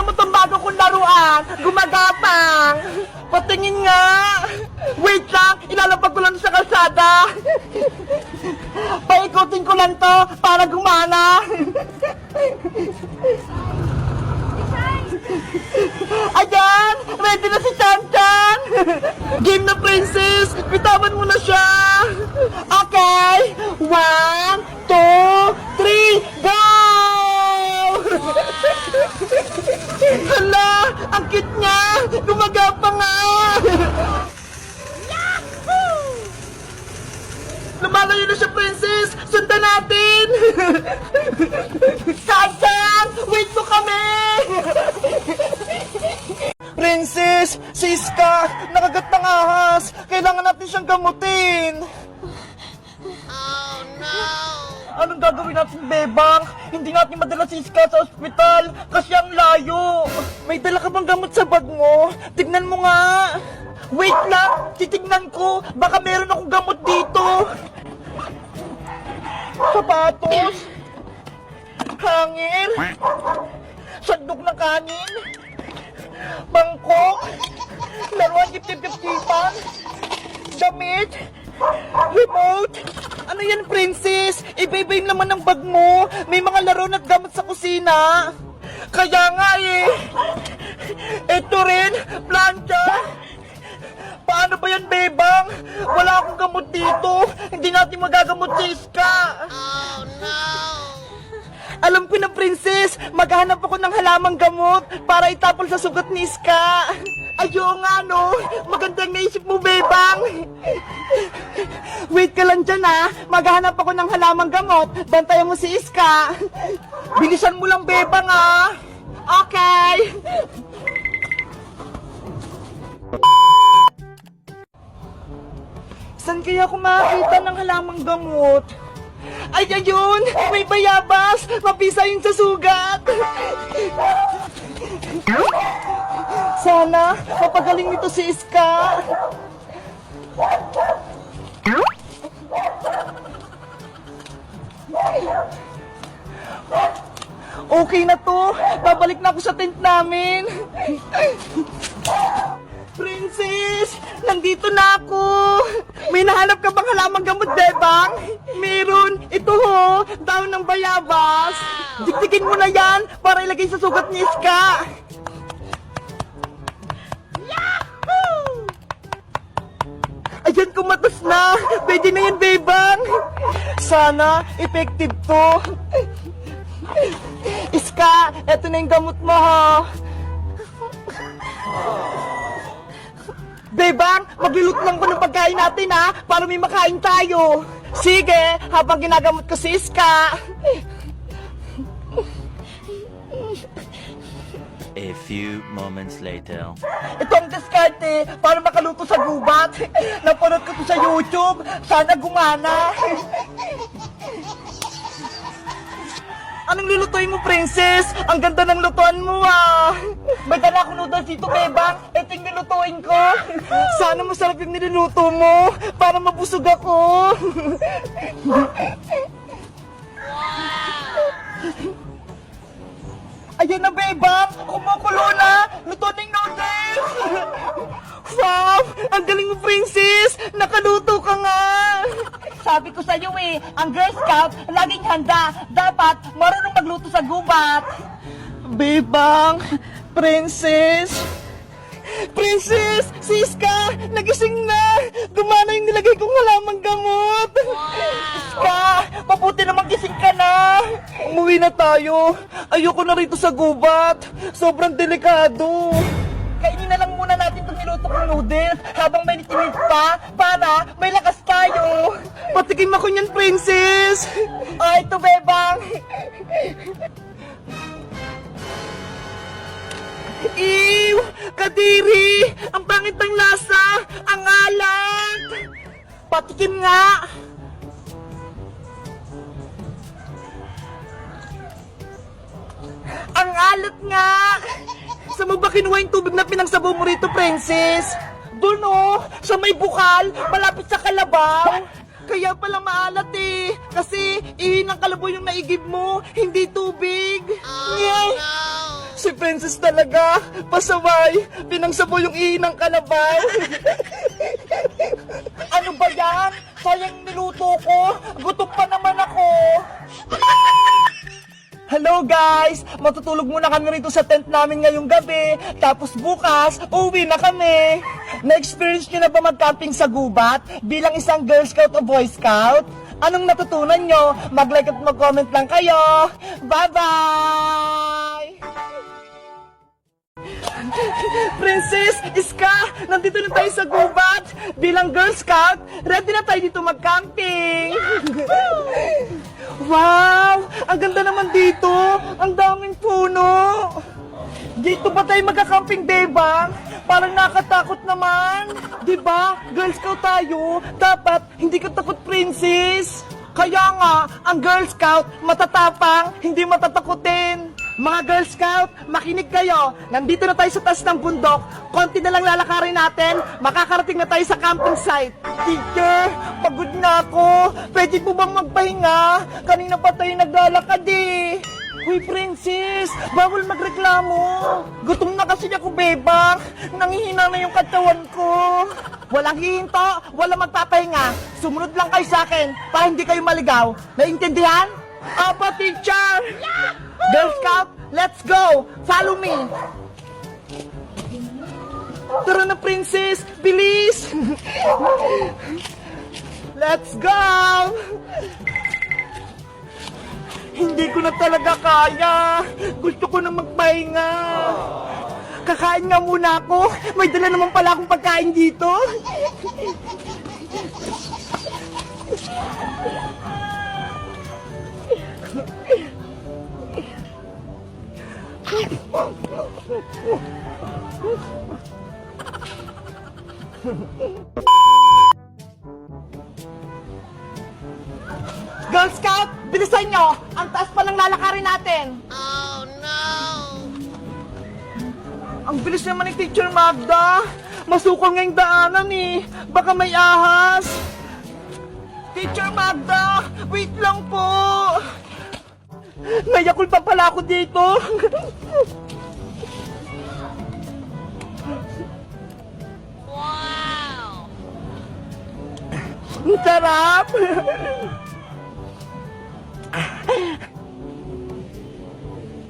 Tingnan mo tong bago kong laruan. Gumagapang. Patingin nga. Wait lang, ilalapag ko lang sa kalsada. Paikutin ko lang to para gumana. Ayan! Ready na si Chan-Chan! Game na, princess! Bitawan mo na siya! Okay! 1, 2, 3, go! Hala! Ang cute niya! Gumagapa nga! Lumalayo na siya, princess! Sundan natin! Chan-Chan! Wait mo kami! Princess! Si Iska! Nakagat ng ahas! Kailangan natin siyang gamutin! Oh no! Anong gagawin natin, Bebang? Hindi natin madala si Iska sa ospital kasi ang layo! May dala ka bang gamot sa bag mo? Tignan mo nga! Wait lang! Titignan ko! Baka meron akong gamot dito! Sapatos! Hangin! Sandok ng kanin! Bangkok! Laruan tip-tip-tip-tipan! Damit! Remote! Ano yan, princess? Iba-iba yung laman ng bag mo! May mga laro at gamot sa kusina! Kaya nga eh! Ito rin! Plancha! Paano ba yan, Bebang? Wala akong gamot dito! Hindi natin magagamot si Iska! Oh no! Alam ko na, princess! Maghahanap ako ng halamang gamot para itapol sa sugat ni Iska! Ayo nga, no? Magandang naisip mo, Bebang! Wait ka lang dyan, ha? Maghahanap ako ng halamang gamot. Bantayan mo si Iska. Bilisan mo lang, Bebang, ha? Okay! Saan kaya ako makakita ng halamang gamot? Ay, ayun! May bayabas! Mapisa yun sa sugat! Sana, mapagaling nito si Iska! Okay na to! Babalik na ako sa tent namin! Princess! Nandito na ako! May nahanap ka bang halamang gamot, Bebang? Meron! Ito ho! Daon ng bayabas! Dikdikin mo na yan para ilagay sa sugat ni Iska! Yahoo! Ayan, kumatas na! Pwede na yan, Bebang! Sana, effective to! Iska, eto na yung gamot mo, ha! Bebang, magluluto lang ko ng pagkain natin, ha? Para may makain tayo. Sige, habang ginagamot ko si Iska. A few moments later. Ito ang diskarte para makaluto sa gubat. Napanood ko to sa YouTube. Sana gumana. Anong lulutuin mo, princess? Ang ganda ng lutuan mo, ah. May dala akong noodles dito, Bebang. Ito yung nilutuin ko. Sana masarap yung niluluto mo para mabusog ako. Ayan na, Bebang. Kumukulo na. Luto na yung noodles. Wow! Ang galing mo, princess. Nakaluto ka nga. Sabi ko sa'yo eh, ang Girl Scout laging handa. Dapat marunong magluto sa gubat. Bebang, princess. Princess, si Iska, nagising na. Gumana yung nilagay kong halamang gamot. Iska, mabuti namang gising ka na. Umuwi na tayo. Ayoko na rito sa gubat. Sobrang delikado. Kainin na lang muna natin itong niluto kong noodles habang may nitinit pa para may lakas tayo. Patikim ako niyan, princess. Ay, ito, Bebang. Ew! Kadiri! Ang pangit ng lasa! Ang alat! Patikim nga! Ang alat nga! Saan mo ba kinuha yung tubig na pinangsabaw mo rito, princess? Doon oh, sa may bukal, malapit sa kalabaw. Kaya pala maalat eh. Kasi ihi ng kalabaw yung naigib mo, hindi tubig. Oh Nyeh. no! Si Princess talaga. Pasaway, pinangsaboy yung ihi ng kalabaw. Ano ba yan? Sayang niluto ko. Gutom pa naman ako. Hello guys! Matutulog muna kami rito sa tent namin ngayong gabi. Tapos bukas, uwi na kami. Na-experience nyo na ba mag-camping sa gubat bilang isang Girl Scout o Boy Scout? Anong natutunan nyo? Mag-like at mag-comment lang kayo. Bye-bye! Princess, Iska, nandito na tayo sa gubat. Bilang Girl Scout, ready na tayo dito mag-camping. Wow! Ang ganda naman dito! Ang daming puno! Dito ba tayo magka-camping, Bebang? Parang nakatakot naman! Diba? Girl Scout tayo! Dapat hindi ka takot, Princess! Kaya nga, ang Girl Scout matatapang, hindi matatakutin! Mga Girl Scout, makinig kayo! Nandito na tayo sa taas ng bundok. Konti na lang lalakarin natin, makakarating na tayo sa camping site. Teacher, pagod na ako. Pwede po bang magpahinga? Kanina pa tayo naglalakad eh. Uy, Princess, bawal magreklamo. Gutom na kasi ako, Bebang. Nangihina na yung katawan ko. Walang hihinto, walang magpapahinga. Sumunod lang kayo sa akin para hindi kayo maligaw. Naintindihan? Apa, teacher! Girl Scout, let's go! Follow me! Tara na, Princess! Bilis! Let's go! Hindi ko na talaga kaya. Gusto ko na magpahinga. Kakain nga muna ako. May dala naman pala akong pagkain dito. Girl Scout, bilisan nyo! Ang taas pa lang lalakarin natin! Oh no! Ang bilis naman ni Teacher Magda! Masukol ngayong daanan eh! Baka may ahas! Teacher Magda! Wait lang po! Nayakul pa pala ako dito! Wow! Ang sarap!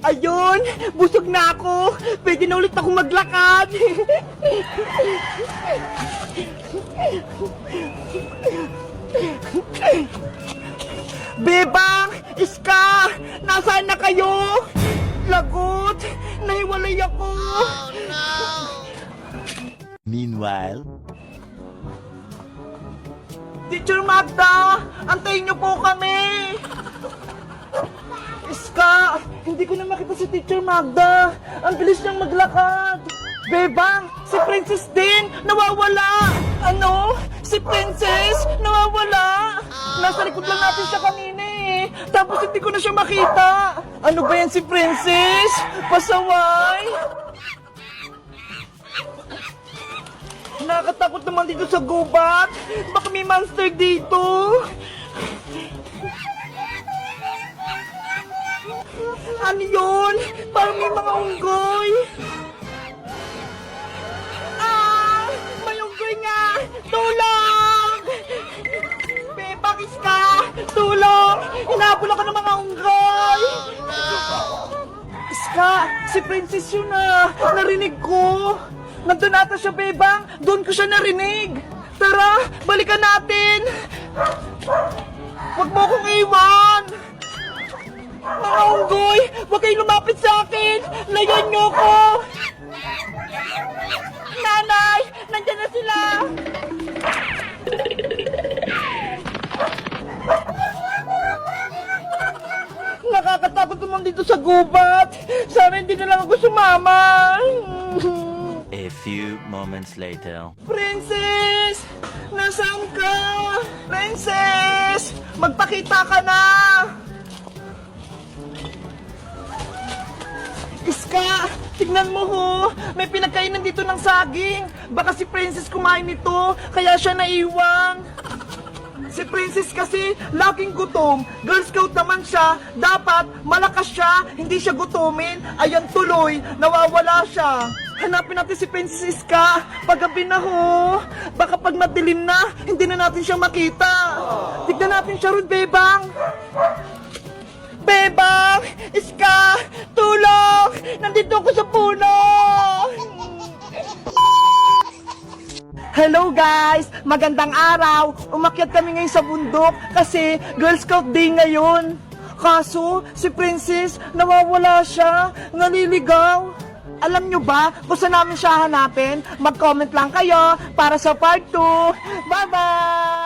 Ayun! Busog na ako! Pwede na ulit ako maglakad! Bebang! Iska! Nasaan na kayo? Lagot! Nahiwalay ako! Oh no! Meanwhile, Teacher Magda! Antayin niyo po kami! Iska! Hindi ko na makita si Teacher Magda! Ang bilis niyang maglakad! Bebang! Si Princess din! Nawawala! Ano? Si Princess! Nawawala! Nasa likod lang natin siya kanina eh! Tapos hindi ko na siya makita! Ano ba yan si Princess? Pasaway! Nakakatakot naman dito sa gubat! Baka may monster dito! Ano yun? Parang may mga unggoy! Ah! May unggoy nga! Tulong! Bebang, Iska! Tulong! Hinabol ako ng mga unggoy! Iska! Si Princess yun na! Narinig ko! Nandun ata siya, Bebang! Doon ko siya narinig! Tara! Balikan natin! Huwag mo akong iwan! Mga unggoy! Huwag kayong lumapit sa akin! Layan niyo ko! Nanay! Nandiyan na sila! Nakakatakot naman dito sa gubat! Sana hindi na lang ako sumama! a few moments later. Princess! Nasaan ka? Princess! Magpakita ka na! Iska! Tignan mo ho! May pinagkainan dito ng saging! Baka si Princess kumain nito, kaya siya naiwan! Si Princess kasi laging gutom. Girl Scout naman siya. Dapat malakas siya, hindi siya gutumin. Ayan tuloy, nawawala siya. Hanapin natin si Princess Iska. Paggabi na ho. Baka pag madilim na, hindi na natin siya makita. Tignan natin siya ron, Bebang. Bebang! Iska! Tulong! Nandito ako sa puno! Hello guys! Magandang araw! Umakyat kami ngayon sa bundok kasi Girl Scout Day ngayon. Kaso, si Princess, nawawala siya, naliligaw. Alam nyo ba kung saan namin siya hanapin? Mag-comment lang kayo para sa part 2. Bye-bye!